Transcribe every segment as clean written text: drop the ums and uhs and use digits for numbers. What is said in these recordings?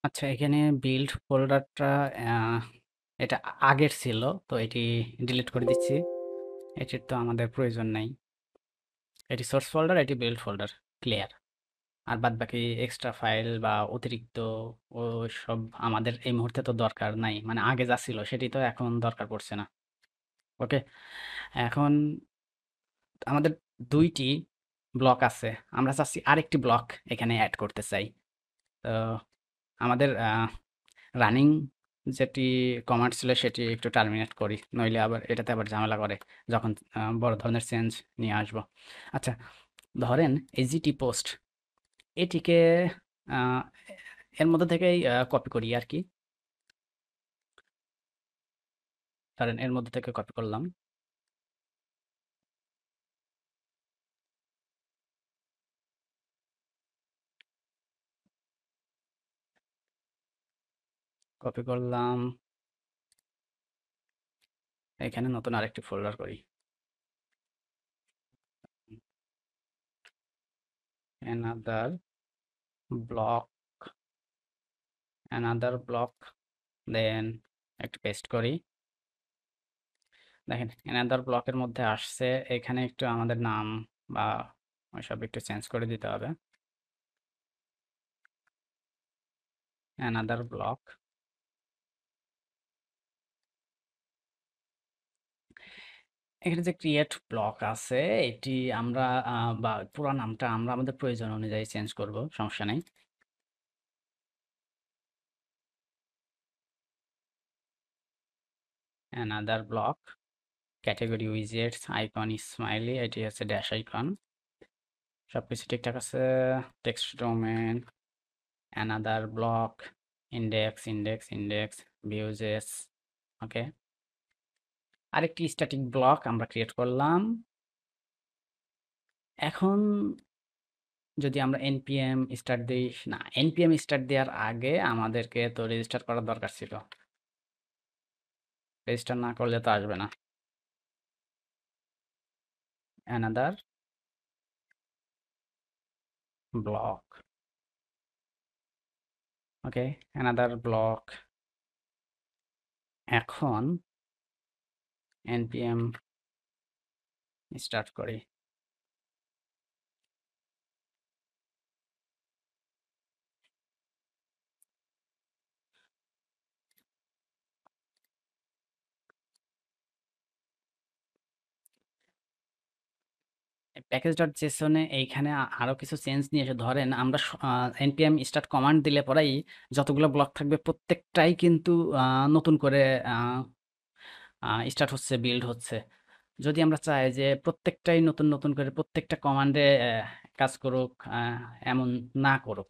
আচ্ছা, এখানে বিল্ড ফোল্ডারটা এটা আগের ছিল, তো এটি ডিলিট করে দিচ্ছি। এটির তো আমাদের প্রয়োজন নাই। এটি সোর্স ফোল্ডার, এটি বিল্ড ফোল্ডার, ক্লিয়ার। আর বাদ বাকি এক্সট্রা ফাইল বা অতিরিক্ত ওসব আমাদের এই মুহূর্তে তো দরকার নাই, মানে আগে যা ছিল সেটি তো এখন দরকার পড়ছে না। ওকে, এখন আমাদের দুইটি ব্লক আছে, আমরা চাচ্ছি আরেকটি ব্লক এখানে অ্যাড করতে চাই। তো আমাদের রানিং যেটি কমান্ড ছিল সেটি একটু টার্মিনেট করি, নইলে আবার এটাতে আবার ঝামেলা করে যখন বড় ধরনের চেঞ্জ নিয়ে আসবো। আচ্ছা, ধরেন এজিটি পোস্ট এটিকে আহ, এর মধ্যে থেকেই কপি করি আর কি। ধরেন এর মধ্যে থেকে কপি করলাম, কপি করলাম, এখানে নতুন আরেকটি ফোল্ডার করি, অ্যানাদার ব্লক, অ্যানাদার ব্লক, দেন একটু পেস্ট করি। দেখেন অ্যানাদার ব্লকের মধ্যে আসছে, এখানে একটু আমাদের নাম বা ওইসব একটু চেঞ্জ করে দিতে হবে। অ্যানাদার ব্লক, এখানে যে ক্রিয়েট ব্লক আছে এটি আমরা বা পুরো নামটা আমরা আমাদের প্রয়োজন অনুযায়ী চেঞ্জ করব, সমস্যা নেই। Another block, category widgets, icon smiley, এটি হচ্ছে ড্যাশ আইকন, সবকিছু ঠিকঠাক আছে। Text domain, another block, index index index, ভিউজেস। ওকে, আরেকটি স্ট্যাটিক ব্লক আমরা ক্রিয়েট করলাম। এখন যদি আমরা npm স্টার্ট দিই, না, npm স্টার্ট দেওয়ার আগে আমাদেরকে তো রেজিস্টার করার দরকার ছিল, রেজিস্টার না করলে তো আসবে না। অ্যানাদার ব্লক, ওকে, অ্যানাদার ব্লক। এখন npm স্টার্ট করি। প্যাকেজ ডট জেসনে এইখানে আরো কিছু চেঞ্জ নিয়ে এসে, ধরেন আমরা npm স্টার্ট কমান্ড দিলে পরেই যতগুলো ব্লক থাকবে প্রত্যেকটাই কিন্তু নতুন করে স্টার্ট হচ্ছে, বিল্ড হচ্ছে। যদি আমরা চাই যে প্রত্যেকটাই নতুন নতুন করে প্রত্যেকটা কমান্ডে কাজ করুক, এমন না করুক,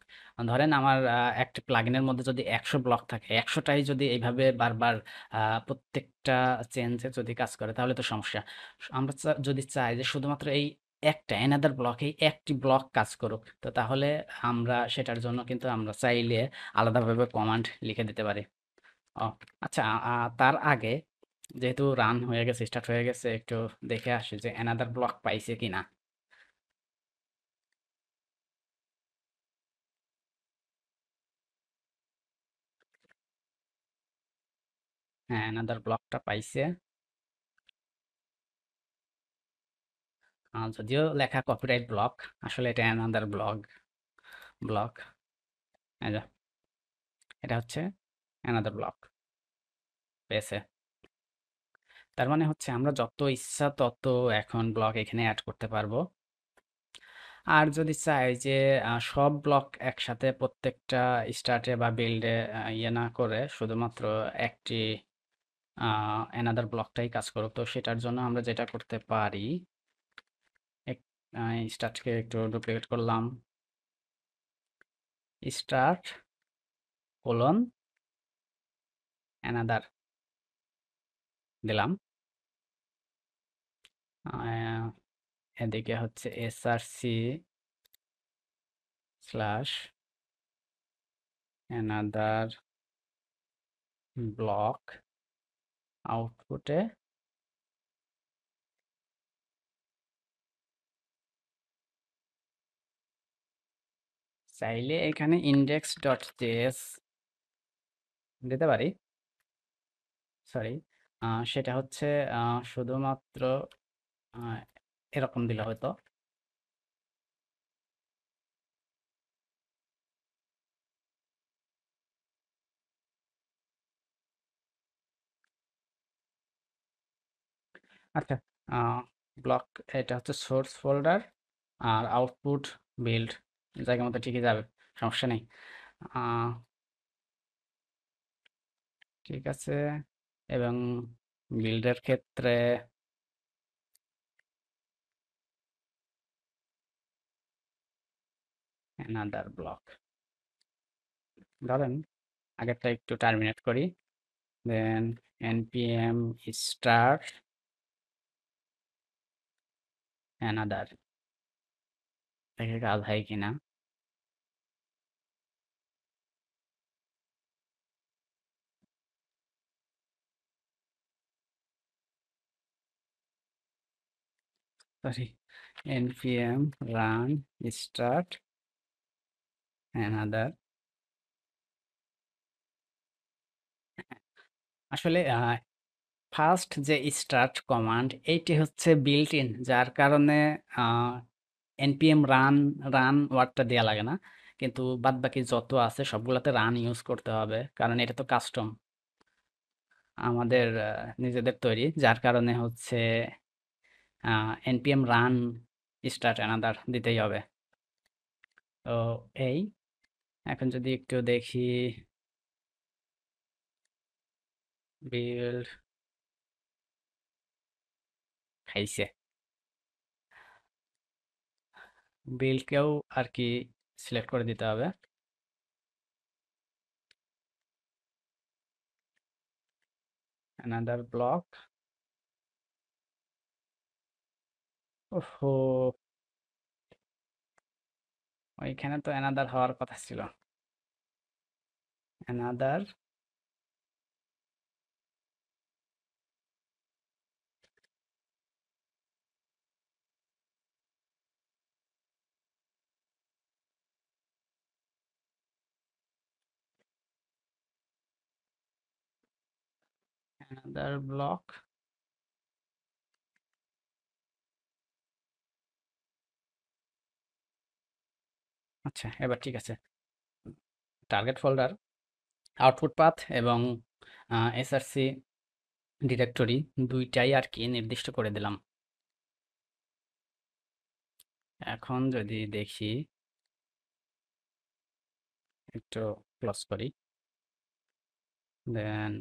ধরেন আমার একটা প্লাগইনের মধ্যে যদি 100 ব্লক থাকে, 100টাই যদি এইভাবে বারবার প্রত্যেকটা চেঞ্জে যদি কাজ করে তাহলে তো সমস্যা। আমরা যদি চাই যে শুধুমাত্র এই একটা অ্যানাদার ব্লকেই একটি ব্লক কাজ করুক, তো তাহলে আমরা সেটার জন্য কিন্তু আমরা চাইলে আলাদাভাবে কমান্ড লিখে দিতে পারি। ও আচ্ছা, তার আগে যেহেতু রান হয়ে গেছে, স্টার্ট হয়ে গেছে, একটু দেখে আসি যে অ্যানাদার ব্লক পাইছে কিনা। হ্যাঁ, অ্যানাদার ব্লকটা পাইছে। যদিও লেখা কপিরাইট ব্লক, আসলে এটা অ্যানাদার ব্লক, এটা হচ্ছে অ্যানাদার ব্লক পেয়েছে। তার মানে হচ্ছে আমরা যত ইচ্ছা তত এখন ব্লক এখানে অ্যাড করতে পারবো। আর যদি চাই যে সব ব্লক একসাথে প্রত্যেকটা স্টার্টে বা বিল্ডে ইয়ে না করে শুধুমাত্র একটি অ্যানাদার ব্লকটাই কাজ করুক, তো সেটার জন্য আমরা যেটা করতে পারি, স্টার্টকে একটু ডুপ্লিকেট করলাম, স্টার্ট কোলন অ্যানাদার দিলাম, আহ, এদিকে হচ্ছে src স্ল্যাশ অ্যানাদার ব্লক, আউটপুটে চাইলে এখানে index.js দিতে পারি, সরি। সেটা হচ্ছে শুধুমাত্র আহ, এরকম দিলে হয়তো। আচ্ছা, ব্লক, এটা হচ্ছে সোর্স ফোল্ডার আর আউটপুট বিল্ড জায়গা মতো ঠিকই যাবে, সমস্যা নেই। আহ, ঠিক আছে, এবং বিল্ডের ক্ষেত্রে অ্যানাদার ব্লক ধরেন, আগেরটা একটু টার্মিনেট করি, দেন npm start অ্যানাদার, দেখে কাজ হয় কিনা। Sorry, npm run start another. আসলে ফার্স্ট যে স্টার্ট কমান্ড এইটি হচ্ছে বিল্ট ইন, যার কারণে npm রান রান ওয়ার্ডটা দেয়া লাগে না, কিন্তু বাদ বাকি যত আছে সবগুলাতে রান ইউজ করতে হবে, কারণ এটা তো কাস্টম আমাদের নিজেদের তৈরি, যার কারণে হচ্ছে npm রান স্টার্ট অ্যানাদার দিতেই হবে। তো এই, এখন যদি একটু দেখি, বিল্ড খাইছে, বিল্ডকেও আর কি সিলেক্ট করে দিতে হবে। অ্যানাদার ব্লক, ওহো, ওইখানে তো অ্যানাদার হওয়ার কথা ছিল। Another, another block. আচ্ছা, এবার ঠিক আছে। টার্গেট ফোল্ডার, আউটপুট পাথ এবং এসআরসি ডিরেক্টরি দুইটাই আর কি নির্দিষ্ট করে দিলাম। এখন যদি দেখি, একটু ক্লোজ করি, দেন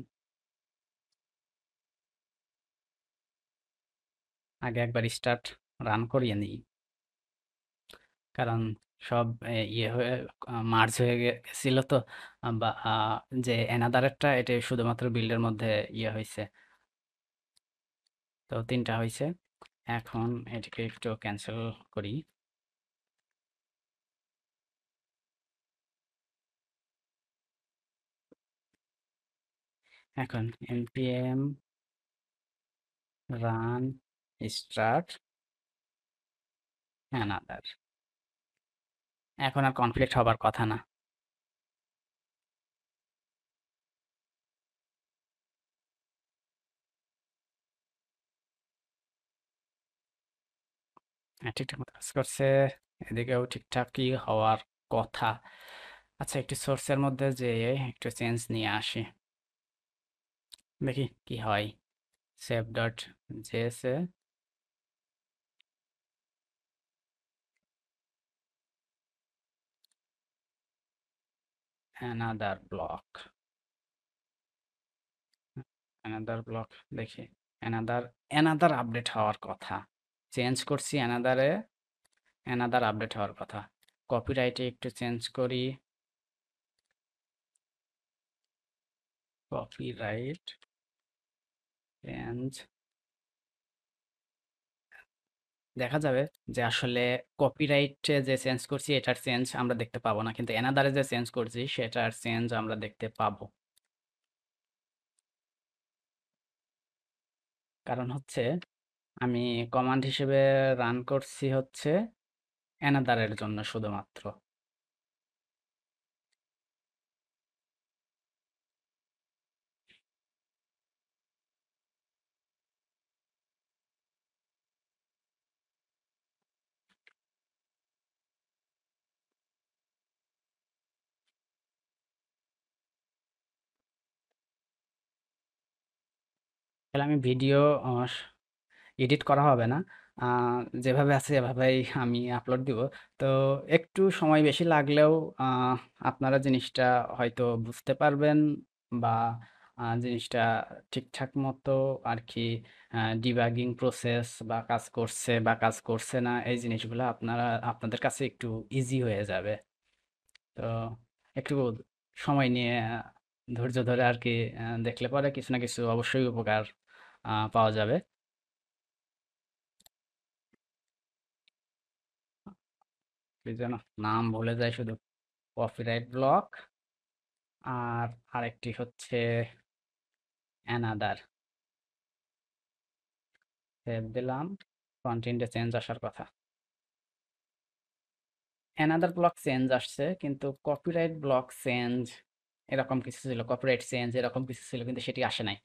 আগে একবার স্টার্ট রান করিয়ে নিই, কারণ সব ইয়ে হয়ে মার্জ হয়ে গেছিল তো, বা যে অ্যানাদারেরটা এটা শুধুমাত্র বিল্ডের মধ্যে ইয়ে হয়েছে, তো তিনটা হয়েছে। এখন এটিকে একটু ক্যান্সেল করি। এখন npm রান স্টার্ট অ্যানাদার, এখন আর কনফ্লিক্ট হবার কথা না। হ্যাঁ, ঠিকঠাক মতো কাজ করছে, এদিকেও ঠিকঠাকই হওয়ার কথা। আচ্ছা, একটু সোর্সের মধ্যে যে একটু চেঞ্জ নিয়ে আসি, দেখি কি হয়। Save dot JSA another block, another block, দেখি অ্যানাদার, অ্যানাদার আপডেট হওয়ার কথা, চেঞ্জ করছি অ্যানাদারে, অ্যানাদার আপডেট হওয়ার কথা। কপিরাইটে একটু চেঞ্জ করি, কপিরাইট চেঞ্জ, দেখা যাবে যে আসলে কপিরাইটে যে চেঞ্জ করছি এটার চেঞ্জ আমরা দেখতে পাবো না, কিন্তু অ্যানাদারে যে চেঞ্জ করছি সেটার চেঞ্জ আমরা দেখতে পাবো। কারণ হচ্ছে আমি কমান্ড হিসেবে রান করছি হচ্ছে অ্যানাদারের জন্য শুধুমাত্র। তাহলে আমি ভিডিও এডিট করা হবে না, যেভাবে আছে এভাবেই আমি আপলোড দিব। তো একটু সময় বেশি লাগলেও আহ, আপনারা জিনিসটা হয়তো বুঝতে পারবেন, বা জিনিসটা ঠিকঠাক মতো আর কি ডিবাগিং প্রসেস বা কাজ করছে বা কাজ করছে না, এই জিনিসগুলো আপনাদের কাছে একটু ইজি হয়ে যাবে। তো একটু সময় নিয়ে ধৈর্য ধরে আর কি দেখলে পরে কিছু না কিছু অবশ্যই উপকার পাওয়া যাবে। কি যেন নাম ভুলে যায় শুধু, কপিরাইট ব্লক, আর আরেকটি হচ্ছে অ্যানাদার। সেভ দিলাম, কন্টেন্টে চেঞ্জ আসার কথা, অ্যানাদার ব্লক চেঞ্জ আসছে, কিন্তু কপিরাইট ব্লক চেঞ্জ এরকম কিছু ছিল, কপিরাইট চেঞ্জ এরকম কিছু ছিল, কিন্তু সেটি আসে নাই।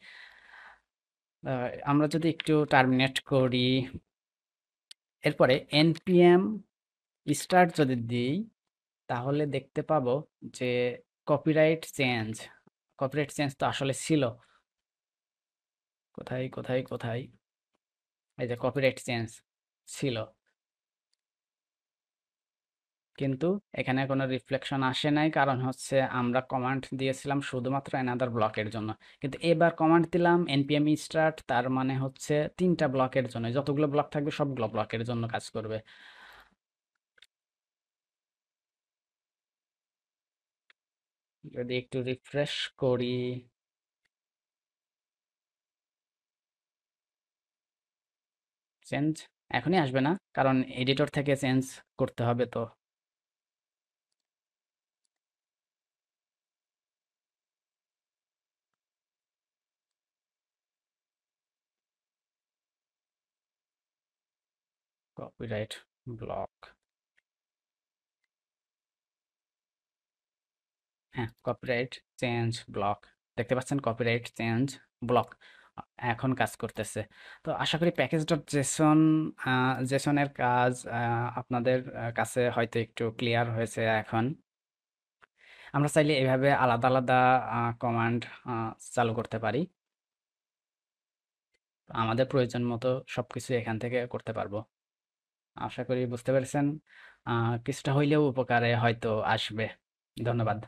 আমরা যদি একটু টার্মিনেট করি, এরপরে npm স্টার্ট যদি দিই, তাহলে দেখতে পাবো যে কপিরাইট চেঞ্জ তো আসলে ছিল। কোথায় কোথায় কোথায়, এই যে কপিরাইট চেঞ্জ ছিল, কিন্তু এখানে কোনো রিফ্লেকশন আসে নাই, কারণ হচ্ছে আমরা কমান্ড দিয়েছিলাম শুধুমাত্র অ্যানাদার ব্লকের জন্য। কিন্তু এবার কমান্ড দিলাম npm স্টার্ট, তার মানে হচ্ছে 3টা ব্লকের জন্য, যতগুলো ব্লক থাকবে সবগুলো ব্লকের জন্য কাজ করবে। যদি একটু রিফ্রেশ করি, চেঞ্জ এখনই আসবে না, কারণ এডিটর থেকে চেঞ্জ করতে হবে। তো কপিরাইট ব্লক, হ্যাঁ কপিরাইট চেঞ্জ ব্লক, দেখতে পাচ্ছেন কপিরাইট চেঞ্জ ব্লক এখন কাজ করতেছে। তো আশা করি প্যাকেজ ডট জেসন জেসনের কাজ আপনাদের কাছে হয়তো একটু ক্লিয়ার হয়েছে এখন। আমরা চাইলে এভাবে আলাদা আলাদা কমান্ড চালু করতে পারি, আমাদের প্রয়োজন মতো সবকিছু এখান থেকে করতে পারবো। আশা করি বুঝতে পেরেছেন, কিছুটা হইলেও উপকারে হয়তো আসবে। ধন্যবাদ।